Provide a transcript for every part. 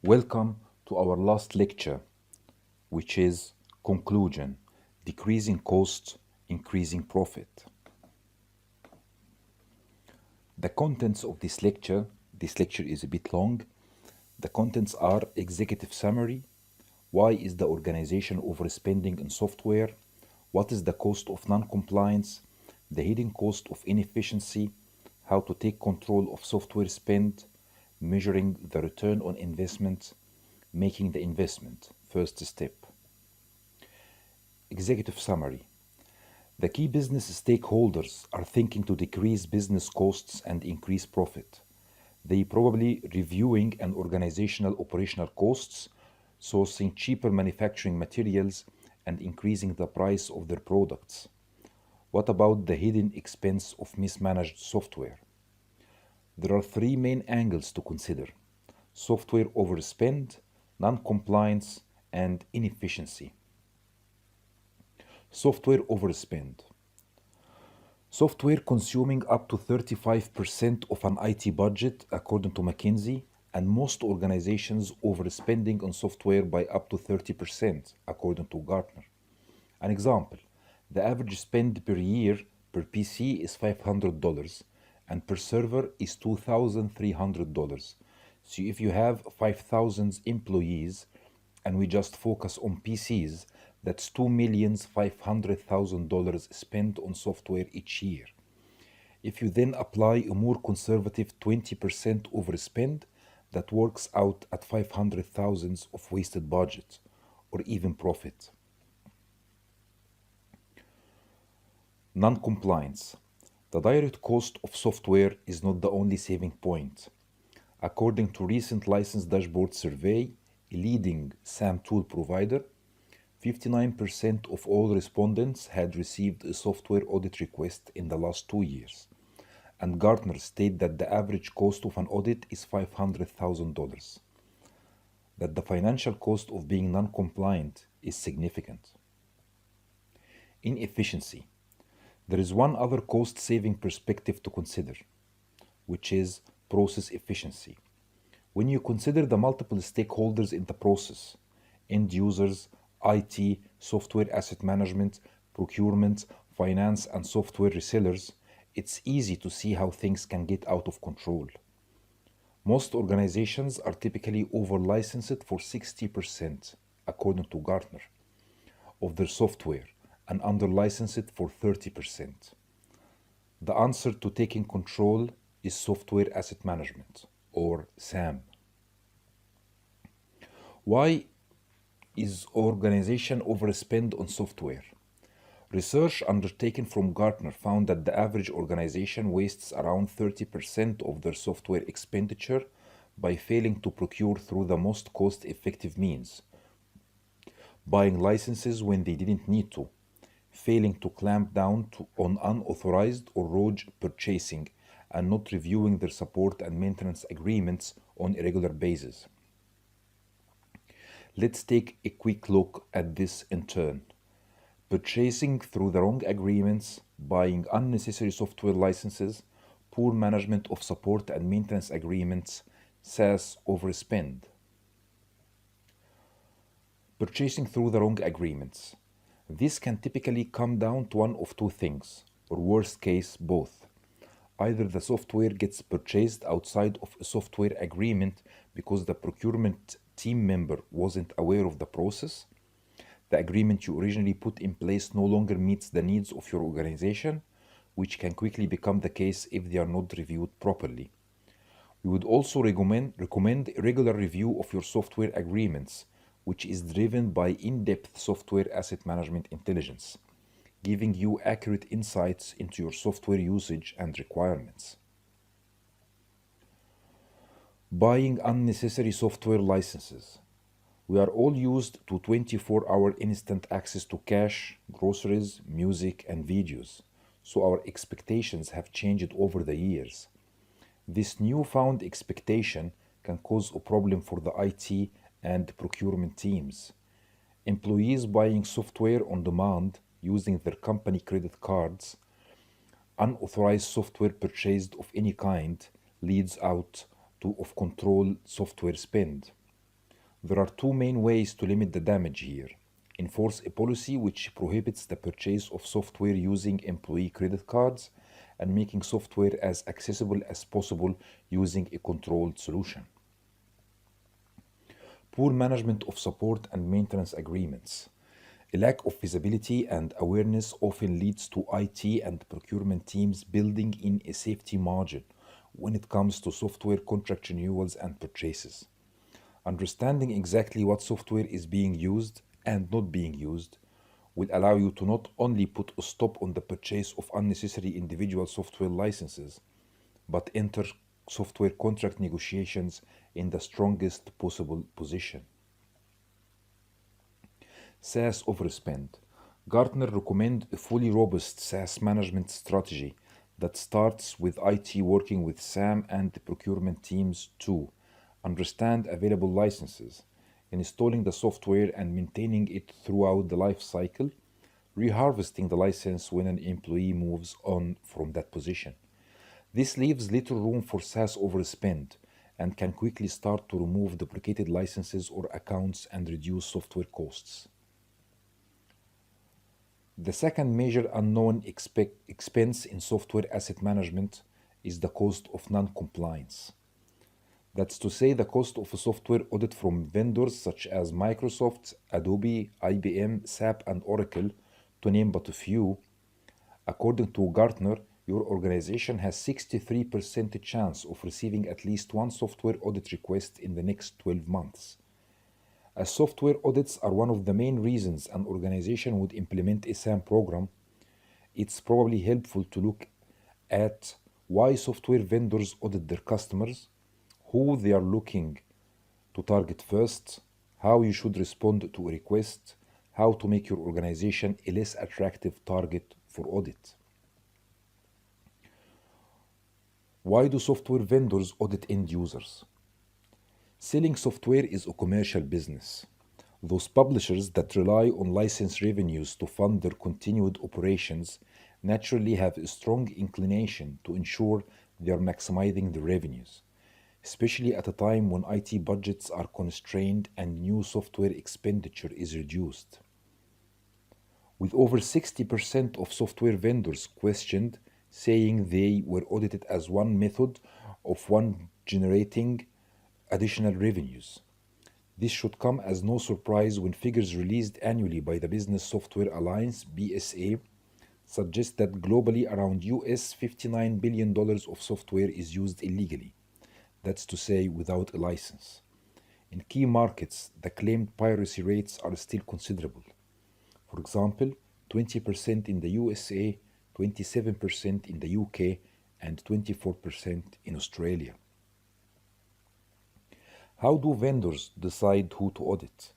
Welcome to our last lecture, which is conclusion, decreasing cost, increasing profit. The contents of this lecture is a bit long. The contents are executive summary, why is the organization overspending in software, what is the cost of non-compliance, the hidden cost of inefficiency, how to take control of software spend, measuring the return on investment, making the investment, first step. Executive summary. The key business stakeholders are thinking to decrease business costs and increase profit. They probably reviewing an organizational operational costs, sourcing cheaper manufacturing materials, and increasing the price of their products. What about the hidden expense of mismanaged software? There are three main angles to consider: software overspend, non-compliance, and inefficiency. Software overspend. Software consuming up to 35% of an IT budget, according to McKinsey, and most organizations overspending on software by up to 30%, according to Gartner. An example: the average spend per year per PC is $500 and per server is $2,300. So if you have 5,000 employees and we just focus on PCs, that's $2,500,000 spent on software each year. If you then apply a more conservative 20% overspend, that works out at 500,000 of wasted budget or even profit. Non-compliance. The direct cost of software is not the only saving point. According to recent license dashboard survey, a leading SAM tool provider, 59% of all respondents had received a software audit request in the last 2 years. And Gartner state that the average cost of an audit is $500,000. That the financial cost of being non-compliant is significant. Inefficiency. There is one other cost-saving perspective to consider, which is process efficiency. When you consider the multiple stakeholders in the process, end users, IT, software asset management, procurement, finance, and software resellers, it's easy to see how things can get out of control. Most organizations are typically over-licensed for 60%, according to Gartner, of their software, and under-licensed for 30%. The answer to taking control is software asset management, or SAM. Why is organization overspend on software? Research undertaken from Gartner found that the average organization wastes around 30% of their software expenditure by failing to procure through the most cost-effective means, buying licenses when they didn't need to, failing to clamp down on unauthorized or rogue purchasing, and not reviewing their support and maintenance agreements on a regular basis. Let's take a quick look at this in turn. Purchasing through the wrong agreements, buying unnecessary software licenses, poor management of support and maintenance agreements, SaaS overspend. Purchasing through the wrong agreements. This can typically come down to one of two things, or worst case, both. Either the software gets purchased outside of a software agreement because the procurement team member wasn't aware of the process, the agreement you originally put in place no longer meets the needs of your organization, which can quickly become the case if they are not reviewed properly. We would also recommend a regular review of your software agreements, which is driven by in-depth software asset management intelligence, giving you accurate insights into your software usage and requirements. Buying unnecessary software licenses. We are all used to 24-hour instant access to cash, groceries, music, and videos, so our expectations have changed over the years. This newfound expectation can cause a problem for the IT and procurement teams. Employees buying software on demand using their company credit cards, unauthorized software purchased of any kind leads out to of control software spend. There are two main ways to limit the damage here. Enforce a policy which prohibits the purchase of software using employee credit cards and making software as accessible as possible using a controlled solution. Poor management of support and maintenance agreements. A lack of visibility and awareness often leads to IT and procurement teams building in a safety margin when it comes to software contract renewals and purchases. Understanding exactly what software is being used and not being used will allow you to not only put a stop on the purchase of unnecessary individual software licenses, but enter software contract negotiations in the strongest possible position. SaaS overspend. Gartner recommend a fully robust SaaS management strategy that starts with IT working with SAM and the procurement teams to understand available licenses, installing the software and maintaining it throughout the life cycle, reharvesting the license when an employee moves on from that position. This leaves little room for SaaS overspend and can quickly start to remove duplicated licenses or accounts and reduce software costs. The second major unknown expense in software asset management is the cost of non-compliance. That's to say, the cost of a software audit from vendors such as Microsoft, Adobe, IBM, SAP, and Oracle, to name but a few. According to Gartner, your organization has 63% chance of receiving at least one software audit request in the next 12 months. As software audits are one of the main reasons an organization would implement a SAM program, it's probably helpful to look at why software vendors audit their customers, who they are looking to target first, how you should respond to a request, how to make your organization a less attractive target for audit. Why do software vendors audit end users? Selling software is a commercial business. Those publishers that rely on license revenues to fund their continued operations naturally have a strong inclination to ensure they are maximizing the revenues, especially at a time when IT budgets are constrained and new software expenditure is reduced. With over 60% of software vendors questioned, saying they were audited as one method of one generating additional revenues. This should come as no surprise when figures released annually by the Business Software Alliance (BSA) suggest that globally around US $59 billion of software is used illegally. That's to say, without a license. In key markets, the claimed piracy rates are still considerable. For example, 20% in the USA, 27% in the UK, and 24% in Australia. How do vendors decide who to audit?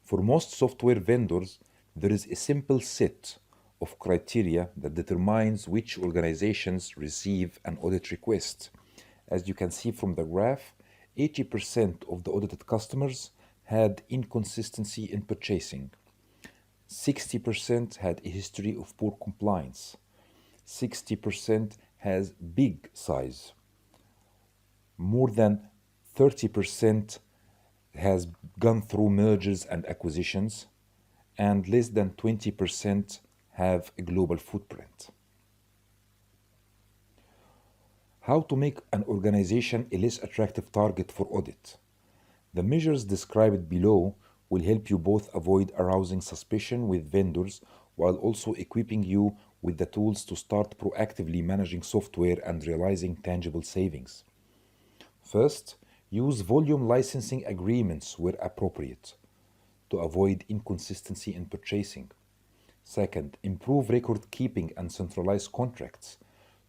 For most software vendors, there is a simple set of criteria that determines which organizations receive an audit request. As you can see from the graph, 80% of the audited customers had inconsistency in purchasing. 60% had a history of poor compliance. 60% has big size. More than 30% has gone through mergers and acquisitions, and less than 20% have a global footprint. How to make an organization a less attractive target for audit? The measures described below will help you both avoid arousing suspicion with vendors while also equipping you with the tools to start proactively managing software and realizing tangible savings. First, use volume licensing agreements where appropriate to avoid inconsistency in purchasing. Second, improve record keeping and centralize contracts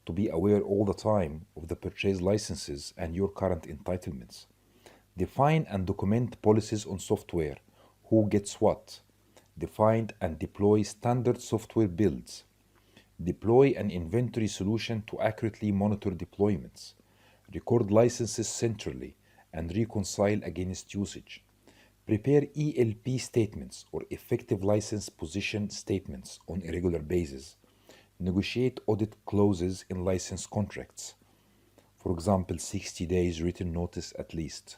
to be aware all the time of the purchase licenses and your current entitlements. Define and document policies on software, who gets what. Define and deploy standard software builds. Deploy an inventory solution to accurately monitor deployments. Record licenses centrally and reconcile against usage. Prepare ELP statements or effective license position statements on a regular basis. Negotiate audit clauses in license contracts. For example, 60 days written notice at least.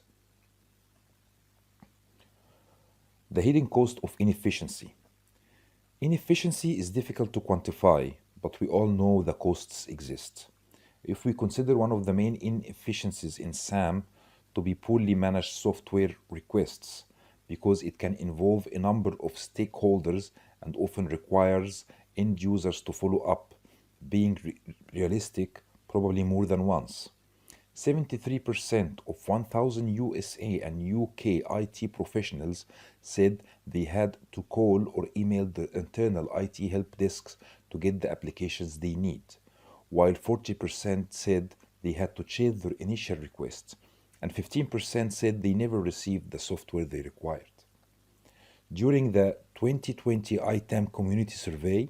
The hidden cost of inefficiency. Inefficiency is difficult to quantify, but we all know the costs exist. If we consider one of the main inefficiencies in SAM to be poorly managed software requests, because it can involve a number of stakeholders and often requires end users to follow up, being realistic, probably more than once. 73% of 1,000 USA and UK IT professionals said they had to call or email the internal IT help desks to get the applications they need, while 40% said they had to change their initial request, and 15% said they never received the software they required. During the 2020 ITAM community survey,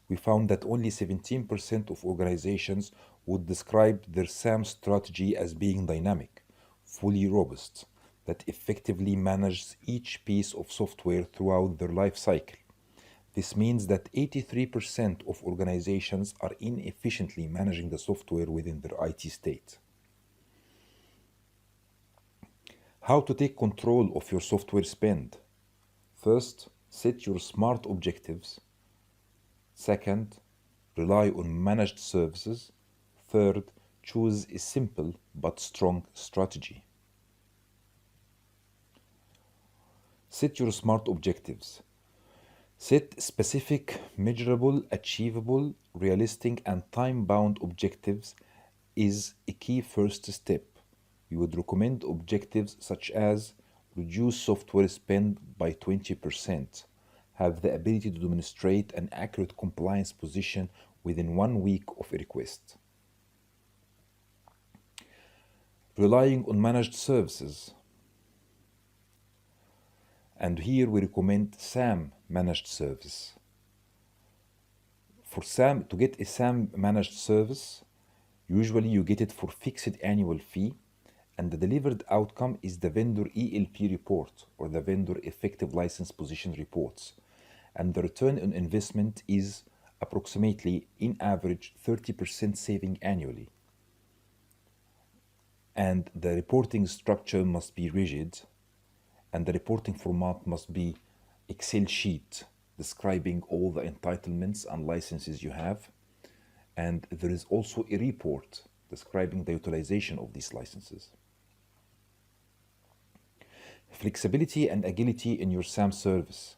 we found that only 17% of organizations would describe their SAM strategy as being dynamic, fully robust, that effectively manages each piece of software throughout their life cycle. This means that 83% of organizations are inefficiently managing the software within their IT state. How to take control of your software spend. First, set your SMART objectives. Second, rely on managed services. Third, choose a simple but strong strategy. Set your SMART objectives. Set specific, measurable, achievable, realistic, and time-bound objectives is a key first step. We would recommend objectives such as reduce software spend by 20%, have the ability to demonstrate an accurate compliance position within 1 week of a request. Relying on managed services. And here we recommend SAM managed service. For SAM, to get a SAM managed service, usually you get it for fixed annual fee, and the delivered outcome is the vendor ELP report or the vendor effective license position reports. And the return on investment is approximately, in average, 30% saving annually. And the reporting structure must be rigid, and the reporting format must be Excel sheet describing all the entitlements and licenses you have. And there is also a report describing the utilization of these licenses. Flexibility and agility in your SAM service.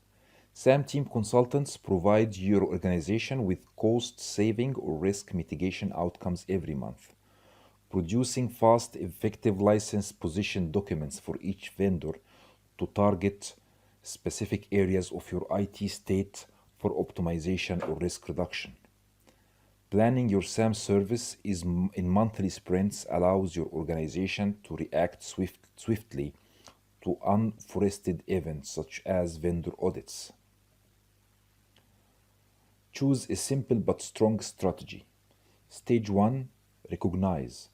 SAM team consultants provide your organization with cost-saving or risk mitigation outcomes every month. Producing fast, effective license position documents for each vendor to target specific areas of your IT state for optimization or risk reduction. Planning your SAM service in monthly sprints allows your organization to react swiftly to unforested events such as vendor audits. Choose a simple but strong strategy. Stage 1, recognize.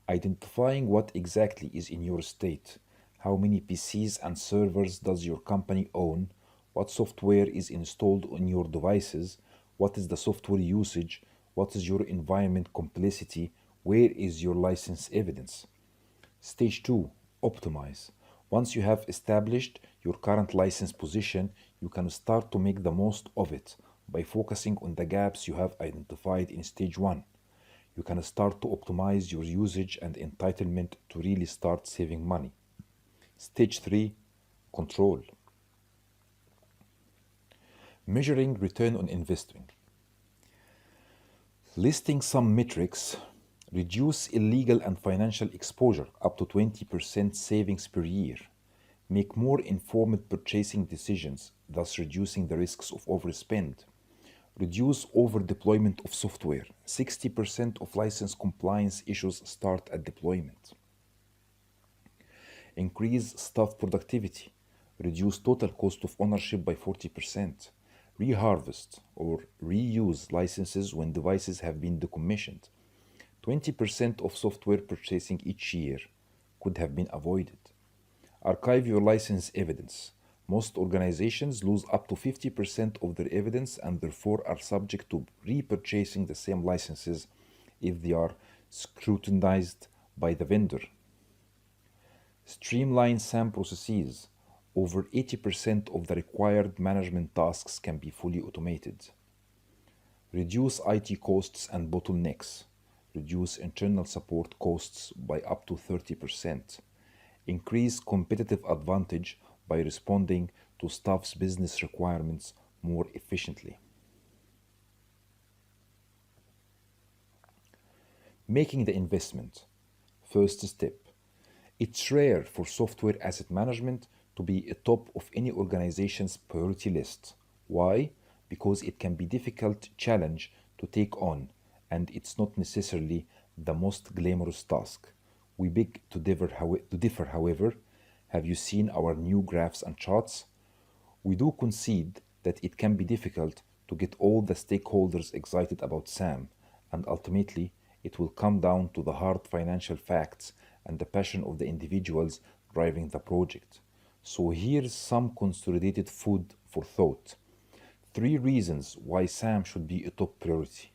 Identifying what exactly is in your state. How many PCs and servers does your company own? What software is installed on your devices? What is the software usage? What is your environment complexity? Where is your license evidence? Stage 2, optimize. Once you have established your current license position, you can start to make the most of it by focusing on the gaps you have identified in stage 1. You can start to optimize your usage and entitlement to really start saving money. Stage 3, control. Measuring return on investing. Listing some metrics. Reduce illegal and financial exposure up to 20% savings per year. Make more informed purchasing decisions, thus reducing the risks of overspend. Reduce over-deployment of software. 60% of license compliance issues start at deployment. Increase staff productivity. Reduce total cost of ownership by 40%. Reharvest or reuse licenses when devices have been decommissioned. 20% of software purchasing each year could have been avoided. Archive your license evidence. Most organizations lose up to 50% of their evidence and therefore are subject to repurchasing the same licenses if they are scrutinized by the vendor. Streamline SAM processes. over 80% of the required management tasks can be fully automated. Reduce IT costs and bottlenecks. Reduce internal support costs by up to 30%. Increase competitive advantage by responding to staff's business requirements more efficiently. Making the investment. First step. It's rare for software asset management to be atop of any organization's priority list. Why? Because it can be difficult challenge to take on, and it's not necessarily the most glamorous task. We beg to differ, however. Have you seen our new graphs and charts? We do concede that it can be difficult to get all the stakeholders excited about SAM, and ultimately, it will come down to the hard financial facts and the passion of the individuals driving the project. So, here's some consolidated food for thought. Three reasons why SAM should be a top priority.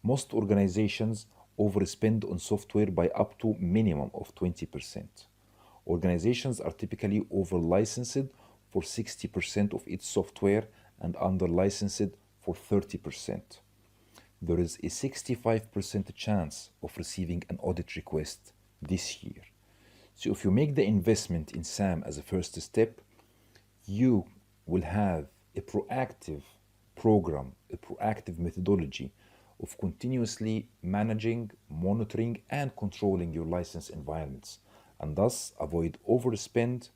Most organizations overspend on software by up to minimum of 20%. Organizations are typically over licensed for 60% of its software and under licensed for 30%. There is a 65% chance of receiving an audit request this year. So if you make the investment in SAM as a first step, you will have a proactive program, a proactive methodology of continuously managing, monitoring, and controlling your license environments, and thus avoid overspend,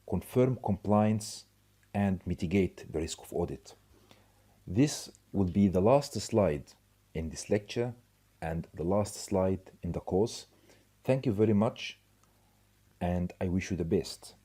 confirm compliance, and mitigate the risk of audit. This will be the last slide in this lecture and the last slide in the course. Thank you very much, and I wish you the best.